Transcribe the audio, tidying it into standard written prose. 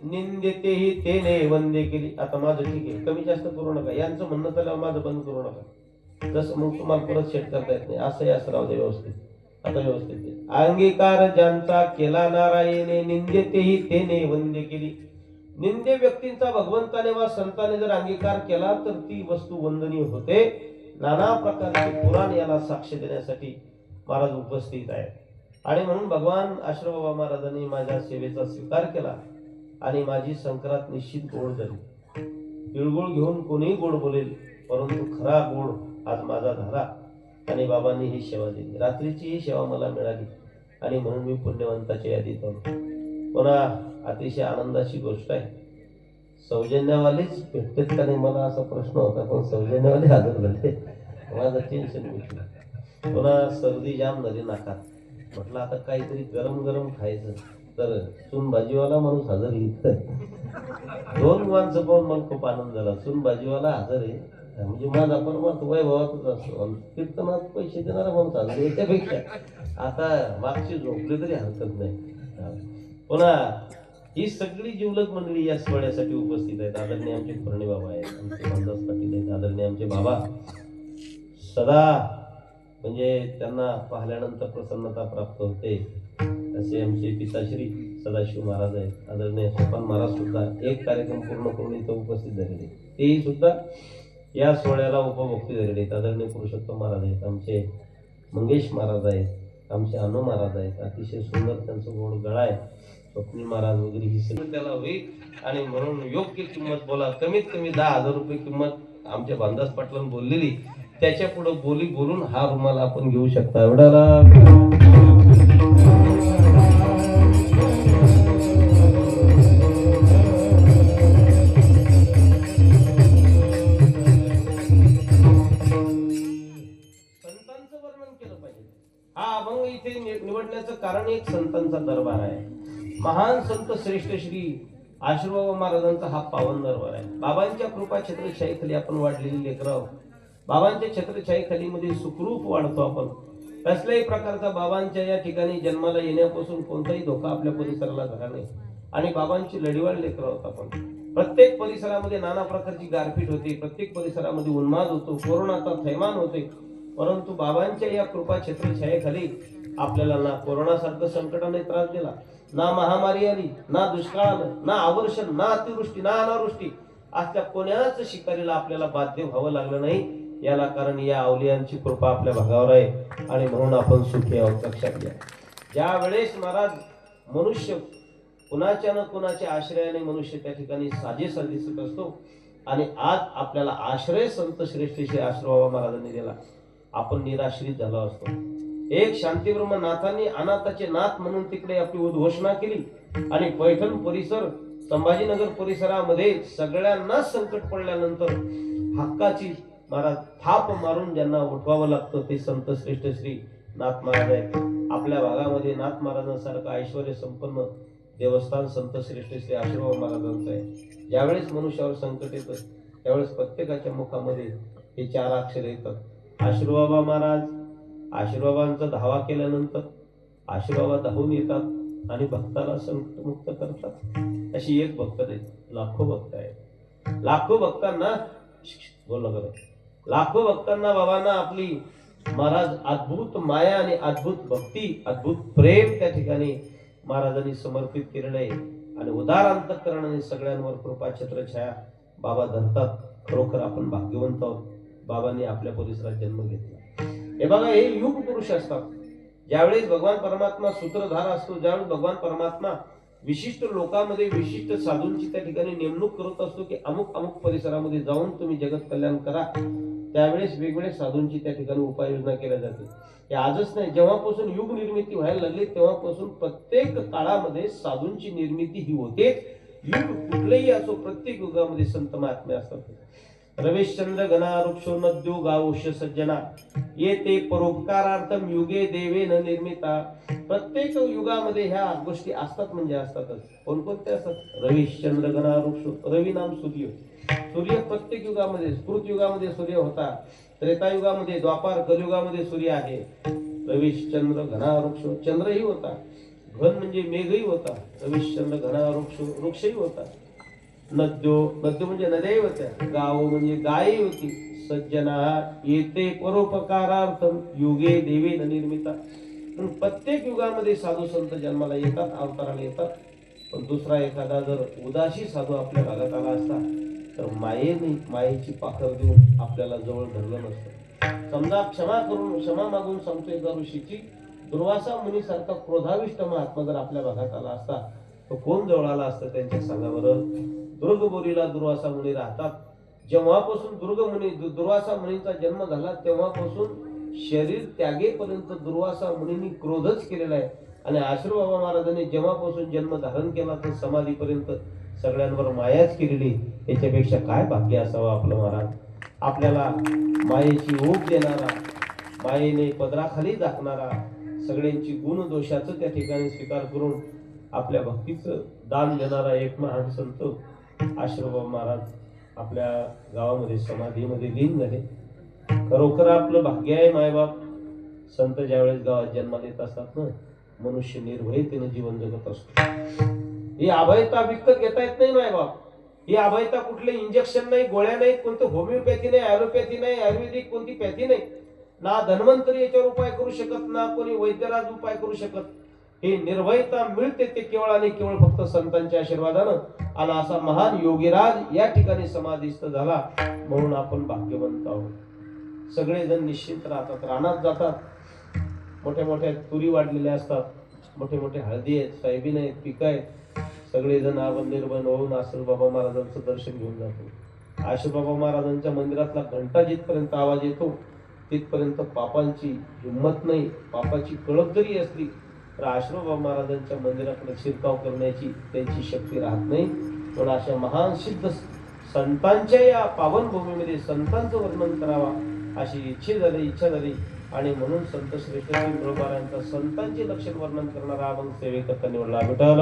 निंदेतेही तेने वंदे केली. आता माझं ठीक आहे, कमी जास्त करू नका. यांचं म्हणणं तर माझं बंद करू नका. जसं मग तुम्हाला परत सेट करता येत नाही, असंही असं राहू दे व्यवस्थित. आता व्यवस्थित अंगीकार ज्यांचा केला नारायणे निंदेतेही तेने वंदे केली. निंदे व्यक्तींचा भगवंताने वा संतांनी जर अंगीकार केला तर ती वस्तू वंदनीय होते. नाना प्रकारचे पुराण याला साक्ष देण्यासाठी महाराज उपस्थित आहे. आणि म्हणून भगवान आश्रमबाबा महाराजांनी माझ्या सेवेचा स्वीकार केला आणि माझी संक्रांत निश्चित गोड झाली. तिळगुळ घेऊन कोणीही गोड बोलेल, परंतु खरा गोड आज माझा झाला आणि बाबांनी ही सेवा दिली. रात्रीची ही सेवा मला मिळाली आणि म्हणून मी पुण्यवंताच्या यादीत आलो. पुन्हा अतिशय आनंदाची गोष्ट आहे, सौजन्यवालेच भेटतात का नाही मला असा प्रश्न होता, पण सौजन्यवाले हजर झाले. माझं टेन्शन मिटलं. पुन्हा सर्दी जाम झाली नाकात. म्हटलं आता काहीतरी गरम गरम खायचं, तर चून भाजीवाला माणूस हजर येत. दोन माणसं पाहून मला खूप आनंद झाला. चून भाजीवाला हजर आहे म्हणजे माझा परमार्थ वैभवातच असतो. कीर्तनात पैसे देणारा माणूस हजर याच्यापेक्षा आता मागची झोपली तरी हरकत नाही. पुन्हा ही सगळी जिवलग मंडळी या सोहळ्यासाठी उपस्थित आहेत. आदरणीय आमचे फर्णी बाबा आहेत, आमचे रामदास पाटील आहेत, आदरणीय आमचे बाबा सदा म्हणजे त्यांना पाहिल्यानंतर प्रसन्नता प्राप्त होते असे आमचे पिताश्री सदाशिव महाराज आहेत. आदरणीय सोपान महाराज सुद्धा एक कार्यक्रम पूर्ण करून इथं उपस्थित झालेले, तेही सुद्धा या सोहळ्याला उपभोक्ती झालेले आहेत. आदरणीय पुरुषोत्तम महाराज आहेत, आमचे मंगेश महाराज आहेत, आमचे अनु महाराज आहेत. अतिशय सुंदर त्यांचं गोड गळा आहे. स्वप्नी महाराज वगैरे ही सगळं त्याला होईल. आणि म्हणून योग्य किंमत बोला. कमीत कमी 10,000 रुपये किंमत आमच्या भानदास पाटलांनी बोललेली, त्याच्या पुढे बोली बोलून हा रुमाल आपण घेऊ शकता. एवढ्याला संतांचं वर्णन केलं पाहिजे. हा अभंग इथे निवडण्याचं कारण एक संतांचा दरबार आहे. महान संत श्रेष्ठ श्री आश्रमबाबा महाराजांचा हा पावन दरबार आहे. बाबांच्या कृपा छत्रछायेखाली आपण वाढलेली लेकरं, बाबांच्या छत्रछायेखाली मध्ये सुखरूप वाढतो आपण. कसल्याही प्रकारचा बाबांच्या या ठिकाणी जन्माला येण्यापासून कोणताही धोका आपल्या परिसराला झाला नाही. आणि बाबांची लढीवाळ लेकरं होत आपण. प्रत्येक परिसरामध्ये नाना प्रकारची गारपीट होती, प्रत्येक परिसरामध्ये उन्माद होतो, कोरोनाचा थैमान होते, परंतु बाबांच्या या कृपा छत्रछायेखाली आपल्याला ना कोरोनासारखं संकटाने त्रास दिला, ना महामारी आली, ना दुष्काळ आलं, ना आवर्षण, ना अतिवृष्टी, ना अनावृष्टी. असल्या कोण्याच शिकारीला आपल्याला बाध्य व्हावं लागलं नाही. याला कारण या अवलियांची कृपा आपल्या भागावर आहे आणि म्हणून आपण सुखी आहोत. लक्षात घ्या, ज्या वेळेस महाराज मनुष्य कुणाच्या न कुणाच्या आश्रयाने मनुष्य त्या ठिकाणी साजेसा दिसत असतो आणि आज आपल्याला आश्रय संत श्रेष्ठ श्री आश्रमबाबा महाराजांनी दिला, आपण निराश्रित झालो असतो. एक शांतीब्रह्म नाथांनी अनाथाचे नाथ म्हणून तिकडे आपली उद्घोषणा केली आणि पैठण परिसर, संभाजीनगर परिसरामध्ये सगळ्यांना संकट पडल्यानंतर हक्काची महाराज थाप मारून ज्यांना उठवावं लागतं ते संत श्रेष्ठ श्री नाथ महाराज आहेत. आपल्या भागामध्ये नाथ महाराजांसारखं ऐश्वर्य संपन्न देवस्थान संत श्रेष्ठ श्री आश्रमबाबा महाराजांचं आहे. ज्यावेळेस मनुष्यावर संकट येतं त्यावेळेस प्रत्येकाच्या मुखामध्ये हे 4 अक्षर येतात. आश्रमबाबा महाराज, आशीर्बाबांचा धावा केल्यानंतर आशीर्बाबा धावून येतात आणि भक्ताला संकटमुक्त करतात. अशी एक भक्त नाही, लाखो भक्त आहेत. लाखो भक्तांना बोलणं करत, लाखो भक्तांना बाबांना आपली महाराज अद्भुत माया आणि अद्भुत भक्ती, अद्भुत प्रेम त्या ठिकाणी महाराजांनी समर्पित केलेलं आहे. आणि उदार अंतःकरणाने सगळ्यांवर कृपा छत्रछाया बाबा धरतात. खरोखर आपण भाग्यवंत आहोत. बाबांनी आपल्या परिसरात जन्म घेतला. हे बघा, हे युग पुरुष असतात. ज्यावेळेस भगवान परमात्मा सूत्रधार असतो, ज्यावेळेस भगवान परमात्मा विशिष्ट लोकांमध्ये विशिष्ट साधूंची त्या ठिकाणी नेमणूक करत असतो की अमुक अमुक परिसरामध्ये जाऊन तुम्ही जगत कल्याण करा, त्यावेळेस वेगवेगळ्या साधूंची त्या ठिकाणी उपाययोजना केल्या जाते. हे आजच नाही, जेव्हापासून युग निर्मिती व्हायला लागली तेव्हापासून प्रत्येक काळामध्ये साधूंची निर्मिती ही होते. युग कुठलेही असो, प्रत्येक युगामध्ये संत महात्मे असतात. रविश्चंद्र गणा वृक्षो नद्यो गावोश सज्जना येते परोपकारार्थम युगे देवे न निर्मिता. प्रत्येक युगामध्ये ह्या गोष्टी असतात म्हणजे असतातच. कोणकोणते असतात? रविश्चंद्र गणा वृक्षो, रवी नाम सूर्य. सूर्य प्रत्येक युगामध्ये, कृत युगामध्ये सूर्य होता, त्रेतायुगामध्ये, द्वापार कलयुगामध्ये सूर्य आहे. रविश्चंद्र घना वृक्षो, चंद्रही होता. घन म्हणजे मेघही होता. रविश्चंद्र घना वृक्षो, वृक्षही होता. नद्यो, नद्यो म्हणजे नद्याही होत्या. गाव म्हणजे गायही होती. सज्जना येते परोपकारार्थम युगे देवे न निर्मिता. प्रत्येक युगामध्ये साधू संत जन्माला येतात, अवताराला येतात. पण दुसरा एखादा जर उदासी साधू आपल्या भागात आला असता तर मायेने, मायेची पाखर देऊन आपल्याला जवळ धरलं नसतं. समजा क्षमा मागून सांगतो एका ऋषीची, दुर्वासा मुनीसारखा क्रोधाविष्ट महात्मा जर आपल्या भागात आला असता तो कोण जवळ आला असतं त्यांच्या सांगावर? दुर्गबोरीला दुर्वासा मुनी राहतात. जेव्हापासून दुर्वासा मुनींचा जन्म झाला तेव्हापासून शरीर त्यागेपर्यंत दुर्वासा मुनींनी क्रोधच केलेला आहे. आणि आशीर्बाबा महाराजांनी जेव्हापासून जन्म धारण केला तर समाधीपर्यंत सगळ्यांवर मायाच केलेली. याच्यापेक्षा काय भाग्य असावं आपलं महाराज. आपल्याला मायेची ओढ देणारा, मायेने पदराखाली झाकणारा, सगळ्यांची गुण दोषाचं त्या ठिकाणी स्वीकार करून आपल्या भक्तीचं दान देणारा एक महान संत आशीर्बाबा महाराज आपल्या गावामध्ये समाधीमध्ये लीन झाले. खरोखर आपलं भाग्य आहे मायबाप. संत ज्यावेळेस गावात जन्माला येत असतात ना, मनुष्य निर्भयतेने जीवन जगत असतो. ही अभयता विकत घेता येत नाही मायबाप. ही अभयता कुठले इंजेक्शन नाही, गोळ्या नाही, कोणतं होमिओपॅथी नाही, ॲलोपॅथी नाही, आयुर्वेदिक कोणती पॅथी नाही. ना धन्वंतरी याच्यावर उपाय करू शकत, ना कोणी वैद्यराज उपाय करू शकत. ही निर्भयता मिळते ते केवळ आणि केवळ फक्त संतांच्या आशीर्वादानं. आणि असा महान योगीराज या ठिकाणी समाधिस्थ झाला म्हणून आपण भाग्यवंत आहोत. सगळेजण निश्चिंत राहतात, रानात जातात. मोठ्या मोठ्या तुरी वाढलेल्या असतात, मोठे मोठे हळदी आहेत, सोयाबीन आहेत, पिकं आहेत. सगळेजण आपण निर्भय होऊन आशीर्बाबा महाराजांचं दर्शन घेऊन जातो. आशीर्बाबा महाराजांच्या मंदिरातला घंटा जिथपर्यंत आवाज येतो तिथपर्यंत पापांची हिंमत नाही. पापाची कळप जरी असली तर आशीर्बाबा महाराजांच्या मंदिराकडे शिरकाव करण्याची त्यांची शक्ती राहत नाही. पण अशा महान सिद्ध संतांच्या या पावन भूमीमध्ये संतांचं वर्णन करावा अशी इच्छा झाली. आणि म्हणून संत श्रेष्ठ तुळोबारायांचा संतांचे लक्षण वर्णन करणारा अभंग सेवेकरता निवडला. विठ्ठल